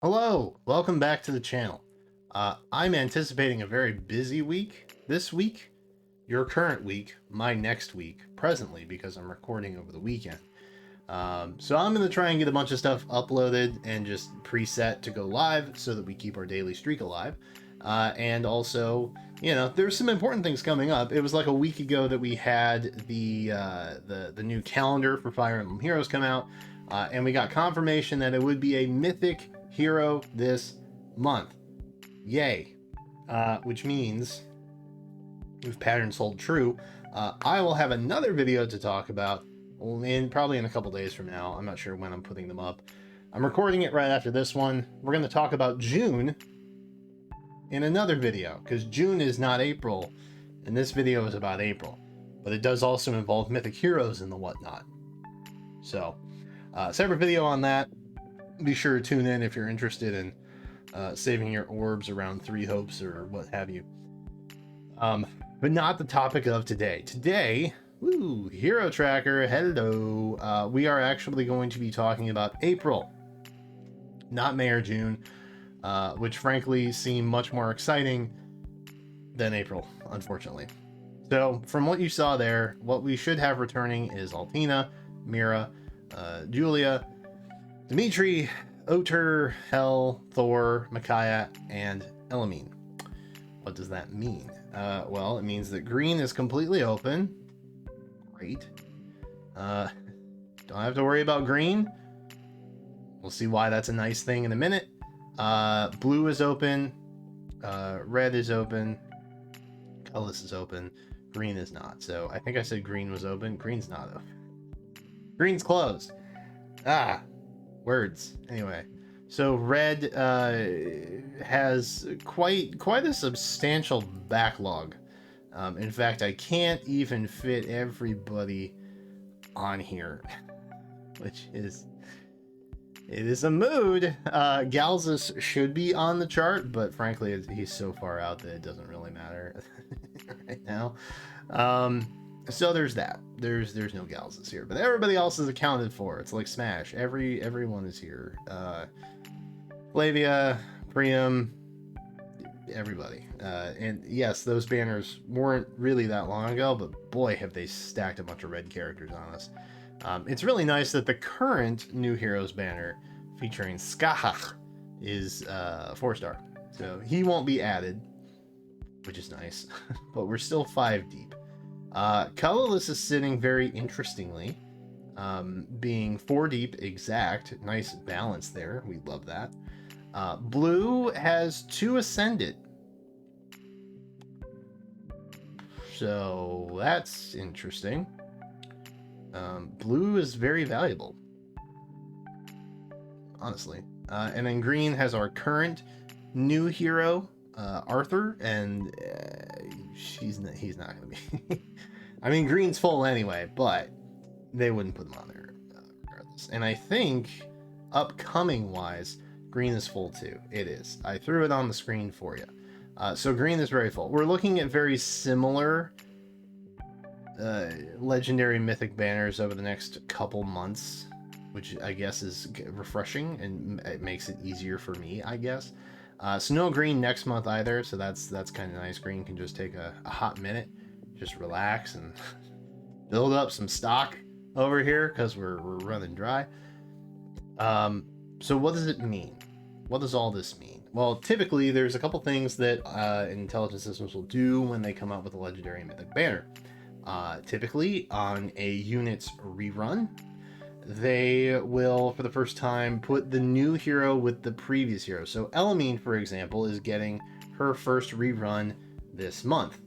Hello, welcome back to the channel. I'm anticipating a very busy week this week, your current week, my next week, presently, because I'm recording over the weekend. So I'm going to try and get a bunch of stuff uploaded and just preset to go live so that we keep our daily streak alive. And also, there's some important things coming up. It was like a week ago that we had the new calendar for Fire Emblem Heroes come out, and we got confirmation that it would be a Mythic Hero this month. Yay! Which means, if patterns hold true, I will have another video to talk about probably in a couple days from now. I'm not sure when I'm putting them up. I'm recording it right after this one. We're going to talk about June in another video, because June is not April, and this video is about April. But it does also involve Mythic Heroes and the whatnot. So, separate video on that. Be sure to tune in if you're interested in saving your orbs around 3 hopes or what have you. But not the topic of today. Today, Hero Tracker, hello. We are actually going to be talking about April, not May or June, which frankly seem much more exciting than April, unfortunately. So from what you saw there, what we should have returning is Altina, Mira, Julia, Dimitri, Oter, Hel, Thor, Micaiah, and Elamine. What does that mean? Well, it means that green is completely open. Great. Don't have to worry about green. We'll see why that's a nice thing in a minute. Blue is open. Red is open. Colorless is open. Green is not. So I think I said green was open. Green's not open. Green's closed. Words. Anyway, so red has quite a substantial backlog. In fact, I can't even fit everybody on here, which is a mood. Galzus should be on the chart, but frankly, he's so far out that it doesn't really matter right now. So there's that. There's no Galzus here, but everybody else is accounted for. It's like Smash. Everyone is here. Flavia, Priam, everybody. And yes, those banners weren't really that long ago, but boy, have they stacked a bunch of red characters on us. It's really nice that the current New Heroes banner featuring Skahach is 4-star. So he won't be added, which is nice, but we're still 5 deep. Colorless is sitting very interestingly, being 4 deep exact. Nice balance there. We love that. Blue has 2 ascended. So that's interesting. Blue is very valuable, honestly. And then green has our current new hero, Arthur, and he's not going to be. I mean, green's full anyway, but they wouldn't put them on there regardless. And I think upcoming wise, green is full too. It is. I threw it on the screen for you. So green is very full. We're looking at very similar legendary mythic banners over the next couple months, which I guess is refreshing and it makes it easier for me, I guess. So no green next month either, so that's kind of nice. Green can just take a hot minute, just relax and build up some stock over here because we're running dry. So what does it mean? What does all this mean? Well, typically there's a couple things that intelligent systems will do when they come out with a legendary mythic banner. Typically on a unit's rerun, they will, for the first time, put the new hero with the previous hero. So Elamine, for example, is getting her first rerun this month.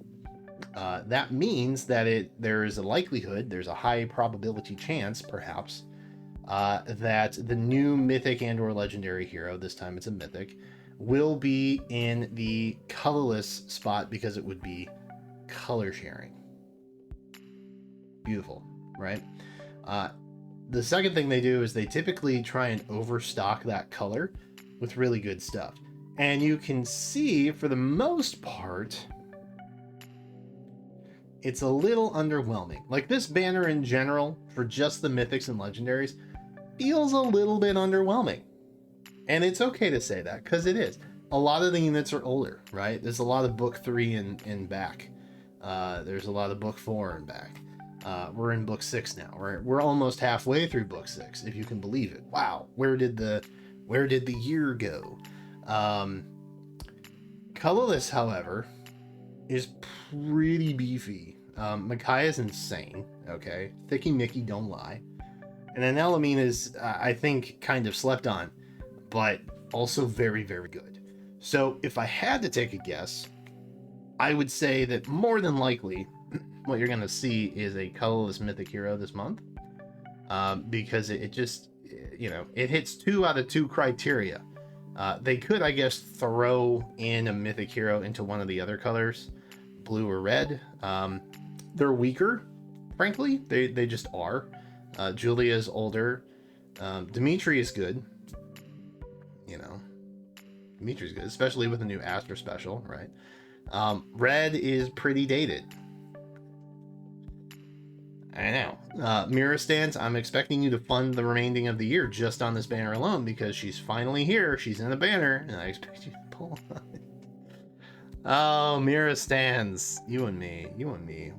That means that there is a likelihood, there's a high probability chance, perhaps, that the new mythic and or legendary hero, this time it's a mythic, will be in the colorless spot because it would be color sharing. Beautiful, right? The second thing they do is they typically try and overstock that color with really good stuff. And you can see, for the most part, it's a little underwhelming. Like, this banner in general, for just the mythics and legendaries, feels a little bit underwhelming. And it's okay to say that, because it is. A lot of the units are older, right? There's a lot of book 3 and back. There's a lot of book 4 and back. We're in book 6 now. We're almost halfway through book 6, if you can believe it. Wow, where did the year go? Colorless, however, is pretty beefy. Micaiah's insane. Okay, Thicky Mickey don't lie, and then Elamine is, I think, kind of slept on, but also very, very good. So if I had to take a guess, I would say that more than likely what you're going to see is a colorless mythic hero this month, because it just, it hits 2 out of 2 criteria. They could, I guess, throw in a mythic hero into one of the other colors, blue or red. They're weaker, frankly. They just are. Julia's older. Dimitri is good. Dimitri's good, especially with the new Astra special, right? Red is pretty dated. I know. Mira Stance, I'm expecting you to fund the remaining of the year just on this banner alone, because she's finally here. She's in a banner, and I expect you to pull on it. Oh, Mira Stans, you and me.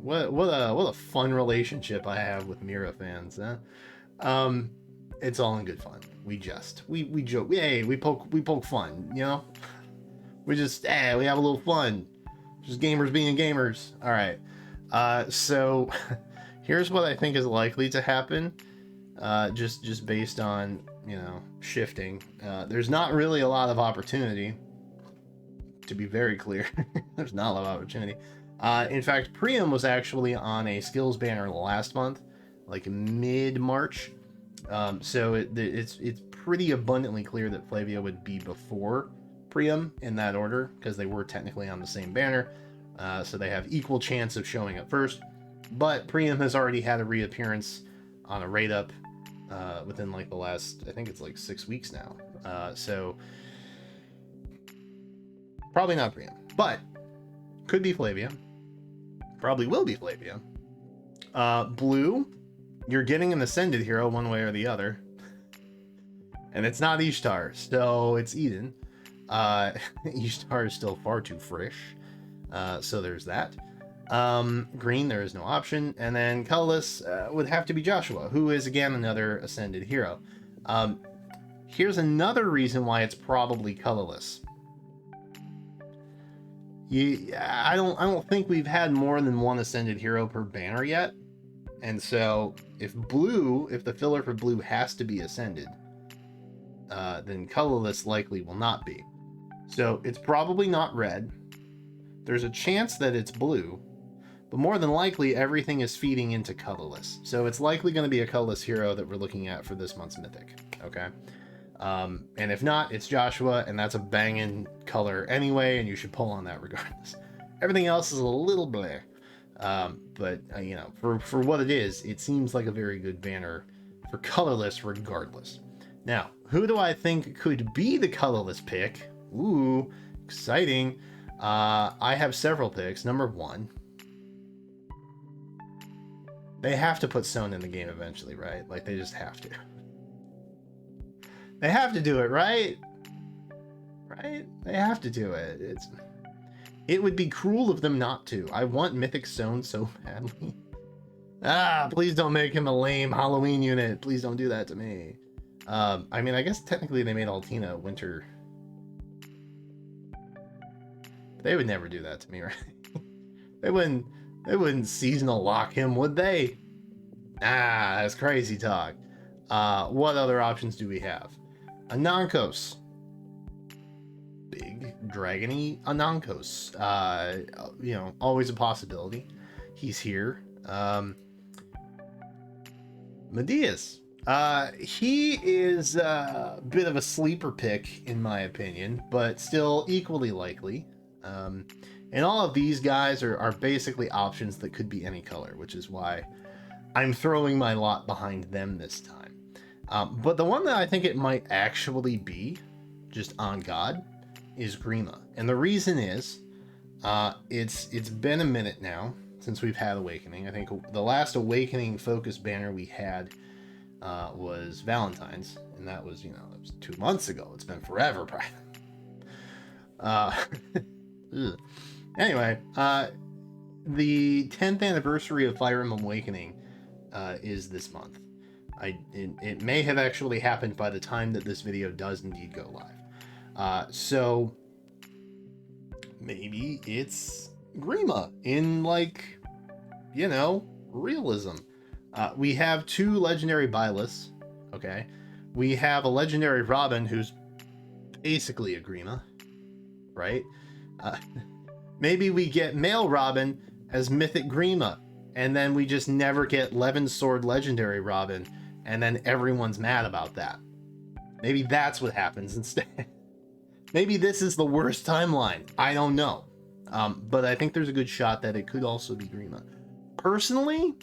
What a fun relationship I have with Mira fans, huh? It's all in good fun. We joke. Hey, we poke fun, We just, we have a little fun. Just gamers being gamers. All right. So here's what I think is likely to happen. Just based on, shifting. There's not really a lot of opportunity, to be very clear. There's not a lot of opportunity. In fact, Priam was actually on a skills banner last month, like mid-March. So it's pretty abundantly clear that Flavia would be before Priam in that order, because they were technically on the same banner. So they have equal chance of showing up first. But Priam has already had a reappearance on a raid up within like the last, I think it's like 6 weeks now. So probably not Priam, but could be Flavia. Probably will be Flavia. Blue, you're getting an ascended hero one way or the other. And it's not Ishtar, so it's Eden. Ishtar is still far too fresh. So there's that. Green, there is no option. And then colorless would have to be Joshua, who is again another ascended hero. Here's another reason why it's probably colorless. I don't think we've had more than one ascended hero per banner yet. And so if the filler for blue has to be ascended, then colorless likely will not be. So it's probably not red. There's a chance that it's blue, but more than likely everything is feeding into colorless. So it's likely going to be a colorless hero that we're looking at for this month's Mythic. Okay. And if not, it's Joshua, and that's a banging color anyway, and you should pull on that regardless. Everything else is a little bleh. But for what it is, it seems like a very good banner for colorless regardless. Now, who do I think could be the colorless pick? Ooh, exciting. I have several picks. Number 1. They have to put Soan in the game eventually, right? Like, they just have to. They have to do it, right? Right? They have to do it. It would be cruel of them not to. I want Mythic Soan so badly. Please don't make him a lame Halloween unit. Please don't do that to me. I mean, I guess technically they made Altina winter. They would never do that to me, right? They wouldn't seasonal lock him, would they? That's crazy talk. What other options do we have? Anankos. Big, dragony Anankos. Always a possibility. He's here. Medeas. He is a bit of a sleeper pick, in my opinion, but still equally likely. And all of these guys are basically options that could be any color, which is why I'm throwing my lot behind them this time. But the one that I think it might actually be, just on God, is Grima. And the reason is, it's been a minute now since we've had Awakening. I think the last Awakening focus banner we had was Valentine's, and that was, you know, that was 2 months ago. It's been forever, probably. Anyway, the 10th anniversary of Fire Emblem Awakening is this month. It may have actually happened by the time that this video does indeed go live. So maybe it's Grima in, like, you know, realism. We have 2 legendary Byleths, okay? We have a legendary Robin who's basically a Grima, right? Maybe we get male Robin as Mythic Grima, and then we just never get Levin Sword legendary Robin, and then everyone's mad about that. Maybe that's what happens instead. Maybe this is the worst timeline. I don't know. But I think there's a good shot that it could also be Grima. Personally,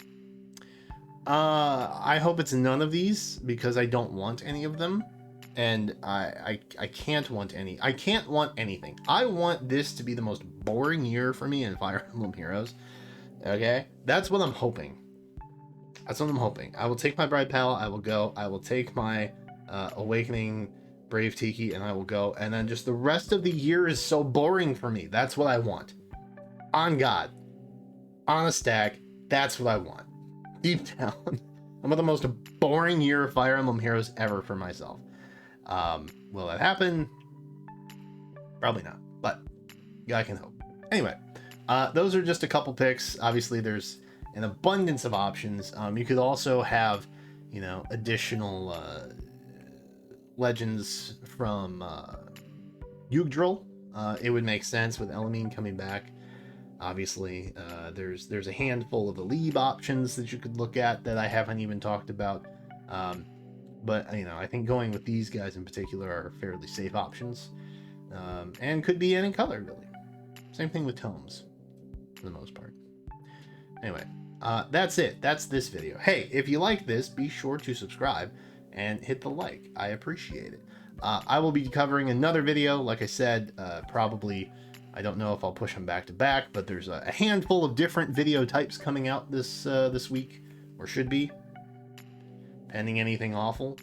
I hope it's none of these, because I don't want any of them. And I can't want any. I can't want anything. I want this to be the most boring year for me in Fire Emblem Heroes. Okay? That's what I'm hoping. That's what I'm hoping. I will take my Bride Pal. I will go. I will take my Awakening Brave Tiki, and I will go. And then just the rest of the year is so boring for me. That's what I want. On God. On a stack. That's what I want. Deep down. I want the most boring year of Fire Emblem Heroes ever for myself. Will that happen? Probably not, but yeah, I can hope. Anyway, those are just a couple picks. Obviously, there's an abundance of options. You could also have, you know, additional legends from Yggdrasil. It would make sense with Elamine coming back. Obviously, there's a handful of Alib options that you could look at that I haven't even talked about. But, you know, I think going with these guys in particular are fairly safe options. And could be any color, really. Same thing with tomes, for the most part. Anyway, that's it. That's this video. Hey, if you like this, be sure to subscribe and hit the like. I appreciate it. I will be covering another video, like I said, probably... I don't know if I'll push them back to back, but there's a handful of different video types coming out this week, or should be, pending anything awful.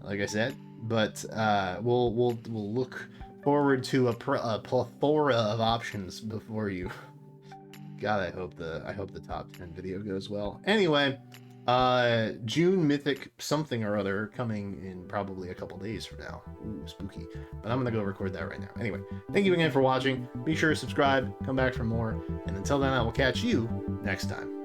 Like I said, but we'll look forward to a plethora of options before you. God, I hope the top 10 video goes well. Anyway, June Mythic something or other coming in probably a couple days from now. Ooh, spooky. But I'm gonna go record that right now. Anyway, thank you again for watching. Be sure to subscribe, come back for more, and until then, I will catch you next time.